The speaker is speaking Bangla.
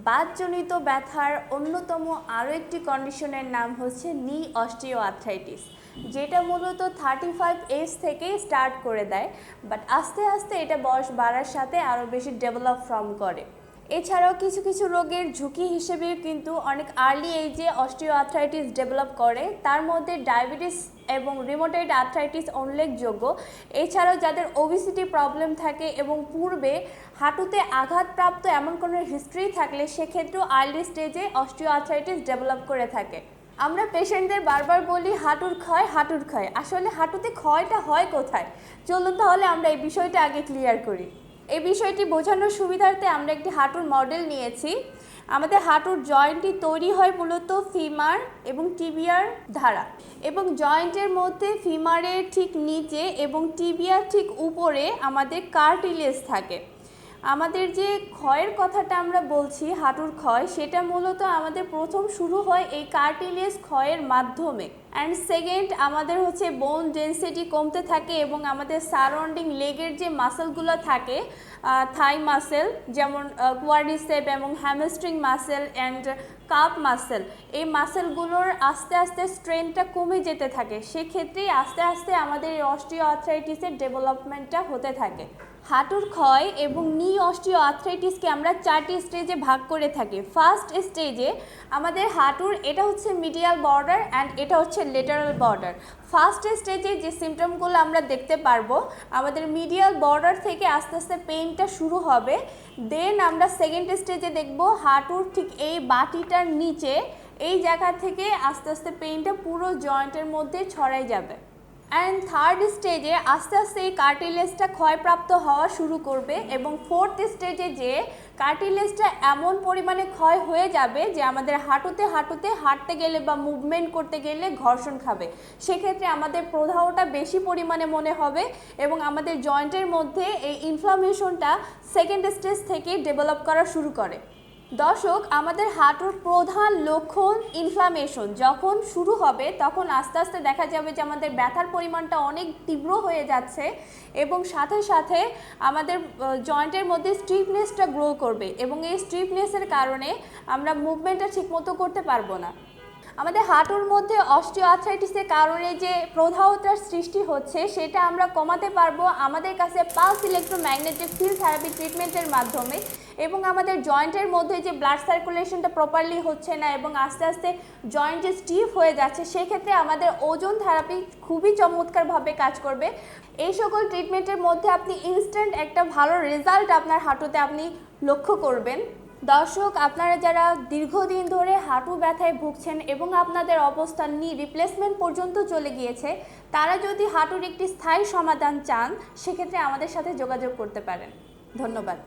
বাতজনিত ব্যথার অন্যতম আরও একটি কন্ডিশনের নাম হচ্ছে নি অস্টিওআর্থ্রাইটিস, যেটা মূলত 35 এজ থেকেই স্টার্ট করে দেয়, বাট আস্তে আস্তে এটা বয়স বাড়ার সাথে আরও বেশি ডেভেলপ ফর্ম করে। এছাড়াও কিছু কিছু রোগের ঝুঁকি হিসেবে কিন্তু অনেক আর্লি এজে অস্টিওআর্থ্রাইটিস ডেভেলপ করে, তার মধ্যে ডায়াবেটিস এবং রিউমাটয়েড আর্থ্রাইটিস উল্লেখযোগ্য। এছাড়াও যাদের ওবেসিটি প্রবলেম থাকে এবং পূর্বে হাঁটুতে আঘাতপ্রাপ্ত এমন কোনো হিস্ট্রি থাকলে সেক্ষেত্রেও আর্লি স্টেজে অস্টিওআর্থ্রাইটিস ডেভেলপ করে থাকে। আমরা পেশেন্টদের বারবার বলি হাঁটুর ক্ষয়, আসলে হাঁটুতে ক্ষয়টা হয় কোথায়? চলুন তাহলে আমরা এই বিষয়টা আগে ক্লিয়ার করি। এই বিষয়টি বোঝানোর সুবিধার্থে আমরা একটি হাঁটুর মডেল নিয়েছি। আমাদের হাঁটুর জয়েন্টটি তৈরি হয় মূলত ফিমার এবং টিবিয়ার দ্বারা, এবং জয়েন্টের মধ্যে ফিমারের ঠিক নিচে এবং টিবিয়ার ঠিক উপরে আমাদের কার্টিলেজ থাকে। আমাদের যে ক্ষয়ের কথাটা আমরা বলছি হাঁটুর ক্ষয়, সেটা মূলত আমাদের প্রথম শুরু হয় এই কার্টিলেজ ক্ষয়ের মাধ্যমে। অ্যান্ড সেকেন্ড, আমাদের হচ্ছে বোন ডেন্সিটি কমতে থাকে এবং আমাদের সারাউন্ডিং লেগের যে মাসেলগুলো থাকে, থাই মাসেল যেমন কোয়াড্রিসেপ এবং hamstring muscle and calf muscle, এই মাসেলগুলোর আস্তে আস্তে স্ট্রেনটা কমে যেতে থাকে। সেক্ষেত্রেই আস্তে আস্তে আমাদের এই অস্টিওআর্থ্রাইটিসের ডেভেলপমেন্টটা হতে থাকে। হাঁটুর ক্ষয় এবং নি অস্টিওআর্থ্রাইটিসকে আমরা 4টি স্টেজে ভাগ করে থাকি। ফার্স্ট স্টেজে আমাদের হাঁটুর এটা হচ্ছে মিডিয়াল বর্ডার অ্যান্ড এটা হচ্ছে লেটারাল বর্ডার। ফার্স্ট স্টেজে যে সিমটমগুলো আমরা দেখতে পারবো, আমাদের মিডিয়াল বর্ডার থেকে আস্তে আস্তে পেইনটা শুরু হবে। দেন আমরা সেকেন্ড স্টেজে দেখব হাঁটুর ঠিক এই বাটিটার নিচে এই জায়গা থেকে আস্তে আস্তে পেইনটা পুরো জয়েন্টের মধ্যে ছড়াই যাবে। অ্যান্ড থার্ড স্টেজে আস্তে আস্তে এই কার্টিলেজটা ক্ষয়প্রাপ্ত হওয়া শুরু করবে এবং ফোর্থ স্টেজে যে কার্টিলেজটা এমন পরিমাণে ক্ষয় হয়ে যাবে যে আমাদের হাঁটুতে হাঁটতে গেলে বা মুভমেন্ট করতে গেলে ঘর্ষণ খাবে। সেক্ষেত্রে আমাদের প্রদাহটা বেশি পরিমাণে মনে হবে এবং আমাদের জয়েন্টের মধ্যে এই ইনফ্লামেশনটা সেকেন্ড স্টেজ থেকে ডেভেলপ করা শুরু করে। দর্শক, আমাদের হাঁটুর প্রধান লক্ষণ ইনফ্লামেশন যখন শুরু হবে তখন আস্তে আস্তে দেখা যাবে যে আমাদের ব্যথার পরিমাণটা অনেক তীব্র হয়ে যাচ্ছে এবং সাথে সাথে আমাদের জয়েন্টের মধ্যে স্টিফনেসটা গ্রো করবে এবং এই স্টিফনেসের কারণে আমরা মুভমেন্টটা ঠিকমতো করতে পারবো না। আমাদের হাঁটুর মধ্যে অস্টিওআর্থ্রাইটিসের কারণে যে প্রদাহতার সৃষ্টি হচ্ছে সেটা আমরা কমাতে পারবো আমাদের কাছে পালস ইলেকট্রোম্যাগনেটিক ফিল্ড থেরাপি ট্রিটমেন্টের মাধ্যমে। এবং আমাদের জয়েন্টের মধ্যে যে ব্লাড সার্কুলেশনটা প্রপারলি হচ্ছে না এবং আস্তে আস্তে জয়েন্ট যে স্টিফ হয়ে যাচ্ছে, সেক্ষেত্রে আমাদের ওজন থেরাপি খুবই চমৎকারভাবে কাজ করবে। এই সকল ট্রিটমেন্টের মধ্যে আপনি ইনস্ট্যান্ট একটা ভালো রেজাল্ট আপনার হাঁটুতে আপনি লক্ষ্য করবেন। দর্শক, আপনারা যারা দীর্ঘদিন ধরে হাঁটু ব্যথায় ভুগছেন এবং আপনাদের অবস্থা নি রিপ্লেসমেন্ট পর্যন্ত চলে গিয়েছে, তারা যদি হাঁটুর একটি স্থায়ী সমাধান চান সেক্ষেত্রে আমাদের সাথে যোগাযোগ করতে পারেন। ধন্যবাদ।